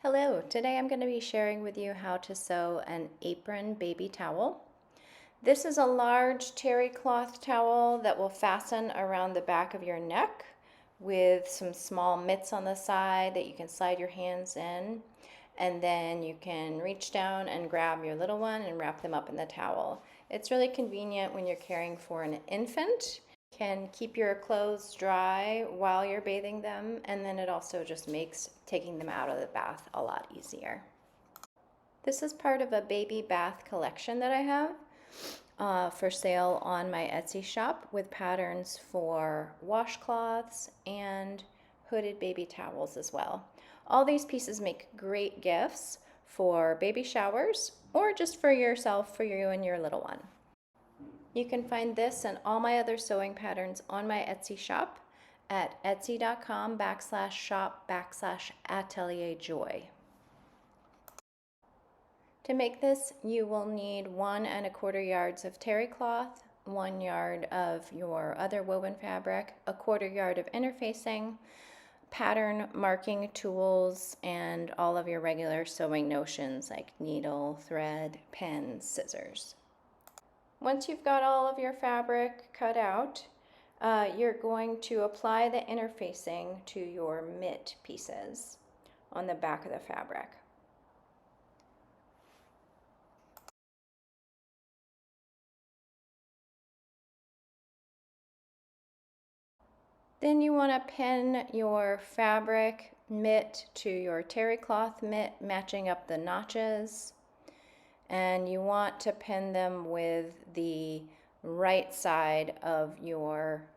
Hello, today I'm going to be sharing with you how to sew an apron baby towel. This is a large terry cloth towel that will fasten around the back of your neck with some small mitts on the side that you can slide your hands in, and then you can reach down and grab your little one and wrap them up in the towel. It's really convenient when you're caring for an infant. Can keep your clothes dry while you're bathing them, and then it also just makes taking them out of the bath a lot easier. This is part of a baby bath collection that I have for sale on my Etsy shop with patterns for washcloths and hooded baby towels as well. All these pieces make great gifts for baby showers or just for yourself, for you and your little one. You can find this and all my other sewing patterns on my Etsy shop at etsy.com/shop/atelierjoy. To make this, you will need 1 1/4 yards of terry cloth, 1 yard of your other woven fabric, 1/4 yard of interfacing, pattern marking tools, and all of your regular sewing notions like needle, thread, pens, scissors. Once you've got all of your fabric cut out, you're going to apply the interfacing to your mitt pieces on the back of the fabric. Then you want to pin your fabric mitt to your terry cloth mitt, matching up the notches. And you want to pin them with the right side of your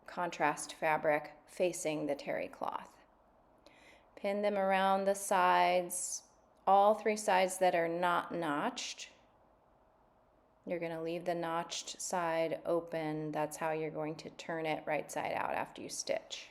contrast fabric facing the terry cloth. Pin them around the sides, all 3 sides that are not notched. You're going to leave the notched side open. That's how you're going to turn it right side out after you stitch.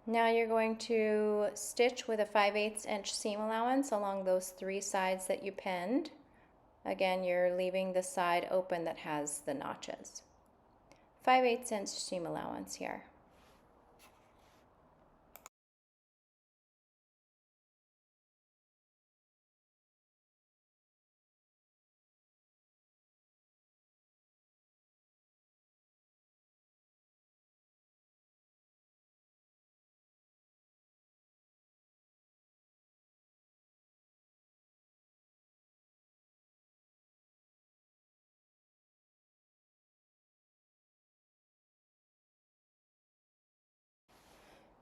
Now you're going to stitch with a 5/8 inch seam allowance along those 3 sides that you pinned. Again, you're leaving the side open that has the notches. 5/8 inch seam allowance here.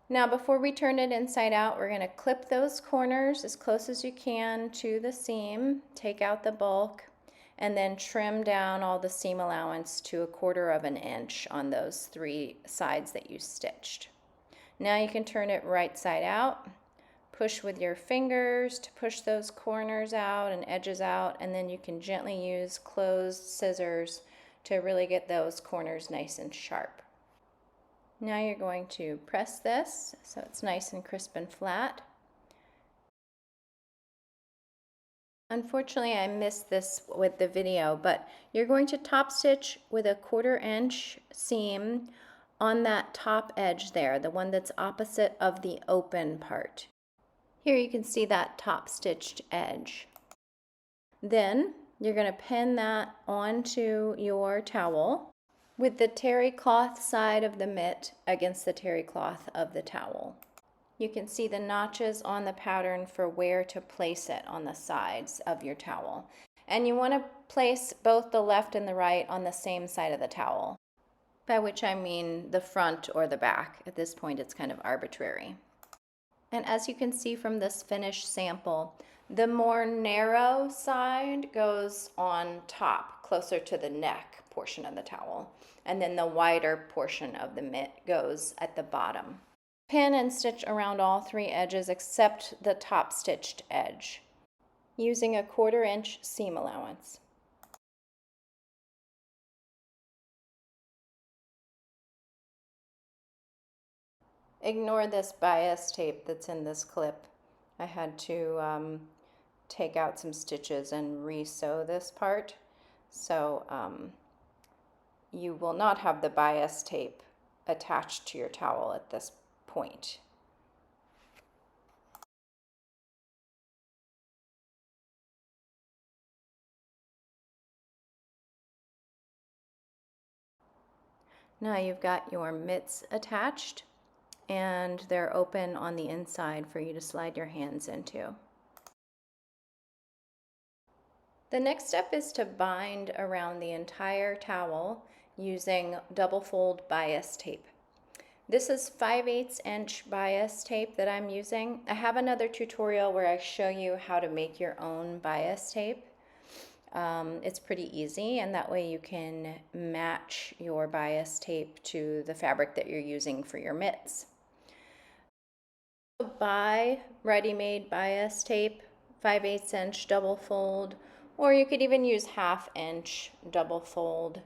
Now before we turn it inside out, we're going to clip those corners as close as you can to the seam, take out the bulk, and then trim down all the seam allowance to 1/4 inch on those 3 sides that you stitched. Now you can turn it right side out, push with your fingers to push those corners out and edges out, and then you can gently use closed scissors to really get those corners nice and sharp. Now you're going to press this so it's nice and crisp and flat. Unfortunately, I missed this with the video, but you're going to top stitch with a 1/4 inch seam on that top edge there, the one that's opposite of the open part. Here you can see that top stitched edge. Then you're going to pin that onto your towel with the terry cloth side of the mitt against the terry cloth of the towel. You can see the notches on the pattern for where to place it on the sides of your towel. And you want to place both the left and the right on the same side of the towel, by which I mean the front or the back. At this point, it's kind of arbitrary. And as you can see from this finished sample, the more narrow side goes on top, closer to the neck portion of the towel, and then the wider portion of the mitt goes at the bottom. Pin and stitch around all 3 edges except the top stitched edge, using a 1/4 inch seam allowance. Ignore this bias tape that's in this clip. I had to take out some stitches and re-sew this part. So you will not have the bias tape attached to your towel at this point. Now you've got your mitts attached and they're open on the inside for you to slide your hands into. The next step is to bind around the entire towel using double fold bias tape. This is 5/8 inch bias tape that I'm using. I have another tutorial where I show you how to make your own bias tape. It's pretty easy, and that way you can match your bias tape to the fabric that you're using for your mitts. Buy ready-made bias tape, 5/8 inch double fold, or you could even use 1/2 inch double fold.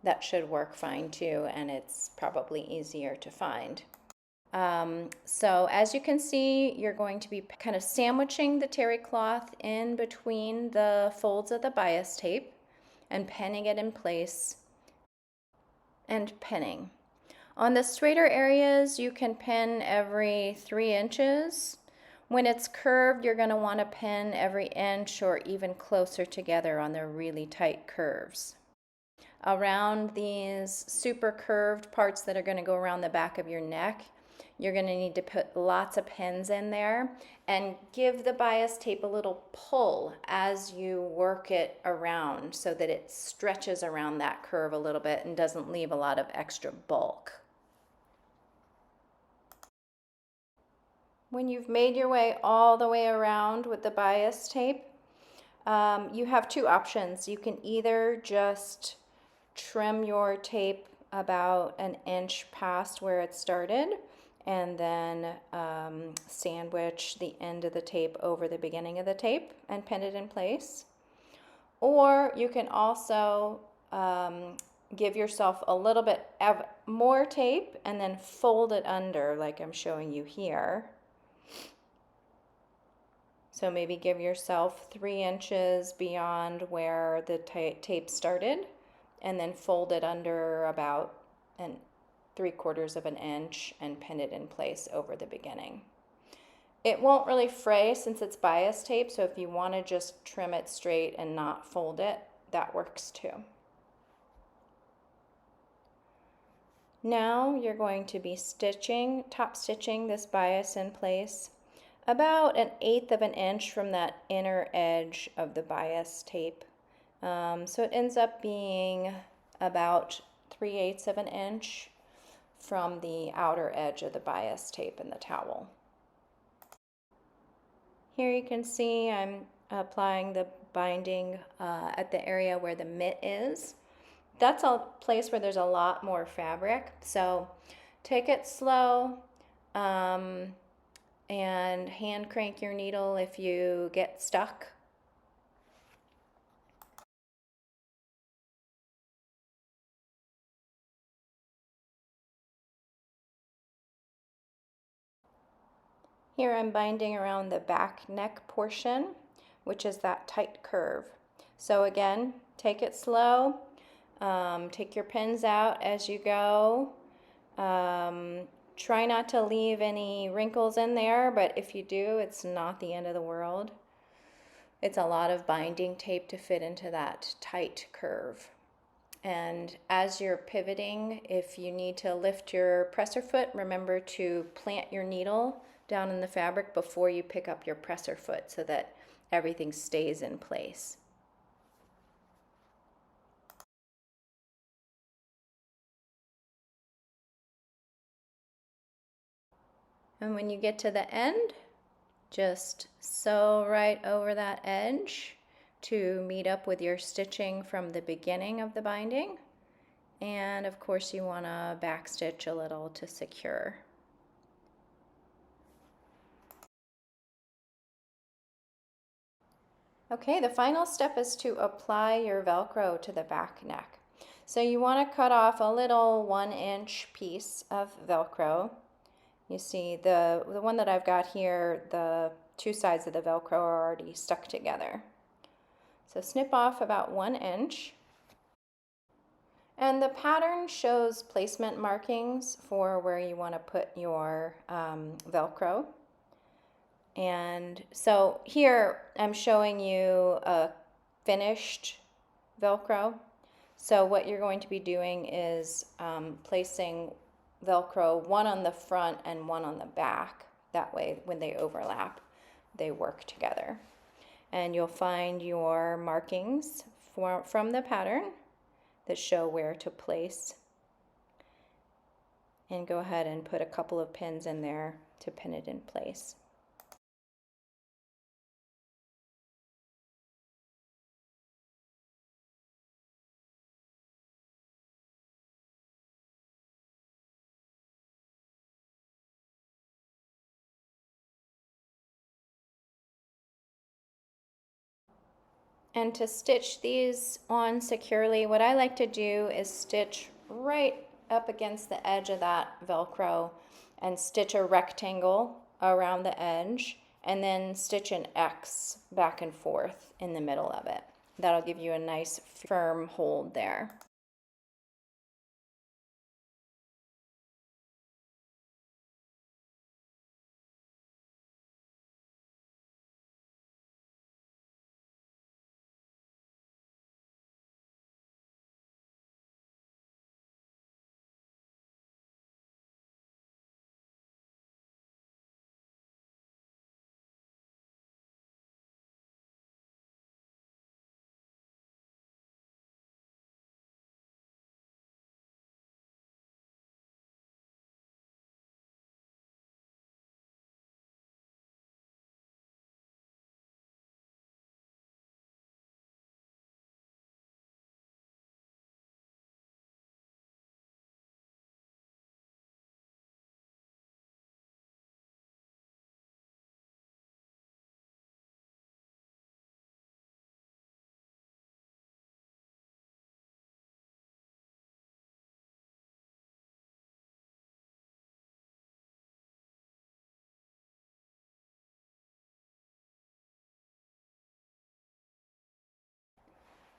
That should work fine too, and it's probably easier to find. So as you can see, you're going to be kind of sandwiching the terry cloth in between the folds of the bias tape and pinning it in place and pinning. On the straighter areas, you can pin every 3 inches. When it's curved, you're going to want to pin every inch or even closer together on the really tight curves. Around these super curved parts that are going to go around the back of your neck, you're going to need to put lots of pins in there and give the bias tape a little pull as you work it around so that it stretches around that curve a little bit and doesn't leave a lot of extra bulk. When you've made your way all the way around with the bias tape, you have two options. You can either just trim your tape about an inch past where it started and then sandwich the end of the tape over the beginning of the tape and pin it in place. Or you can also give yourself a little bit of more tape and then fold it under like I'm showing you here. So maybe give yourself 3 inches beyond where the tape started and then fold it under about 3/4 of an inch and pin it in place over the beginning. It won't really fray since it's bias tape, so if you want to just trim it straight and not fold it, that works too. Now you're going to be top stitching this bias in place about 1/8 of an inch from that inner edge of the bias tape. So it ends up being about 3/8 of an inch from the outer edge of the bias tape in the towel. Here you can see I'm applying the binding at the area where the mitt is. That's a place where there's a lot more fabric, so take it slow and hand crank your needle if you get stuck. Here I'm binding around the back neck portion, which is that tight curve. So again, take it slow, take your pins out as you go. Try not to leave any wrinkles in there, but if you do, it's not the end of the world. It's a lot of binding tape to fit into that tight curve. And as you're pivoting, if you need to lift your presser foot, remember to plant your needle down in the fabric before you pick up your presser foot so that everything stays in place. And when you get to the end, just sew right over that edge to meet up with your stitching from the beginning of the binding. And of course you want to backstitch a little to secure. Okay, the final step is to apply your Velcro to the back neck. So you want to cut off a little 1-inch piece of Velcro You see the one that I've got here, the two sides of the Velcro are already stuck together. So snip off about 1 inch. And the pattern shows placement markings for where you want to put your Velcro. And so here I'm showing you a finished Velcro. So what you're going to be doing is placing Velcro, one on the front and one on the back. That way when they overlap, they work together. And you'll find your markings from the pattern that show where to place. And go ahead and put a couple of pins in there to pin it in place. And to stitch these on securely, what I like to do is stitch right up against the edge of that Velcro and stitch a rectangle around the edge and then stitch an X back and forth in the middle of it. That'll give you a nice firm hold there.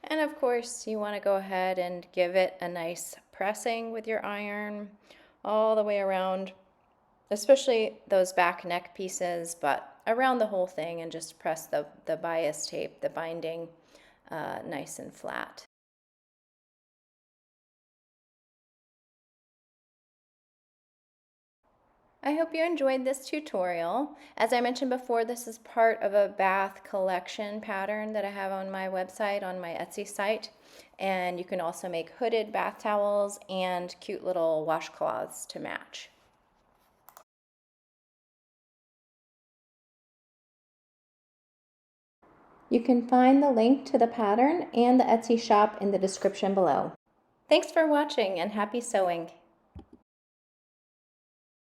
And of course, you want to go ahead and give it a nice pressing with your iron all the way around, especially those back neck pieces, but around the whole thing, and just press the bias tape, the binding, nice and flat. I hope you enjoyed this tutorial. As I mentioned before, this is part of a bath collection pattern that I have on my website, on my Etsy site. And you can also make hooded bath towels and cute little washcloths to match. You can find the link to the pattern and the Etsy shop in the description below. Thanks for watching and happy sewing!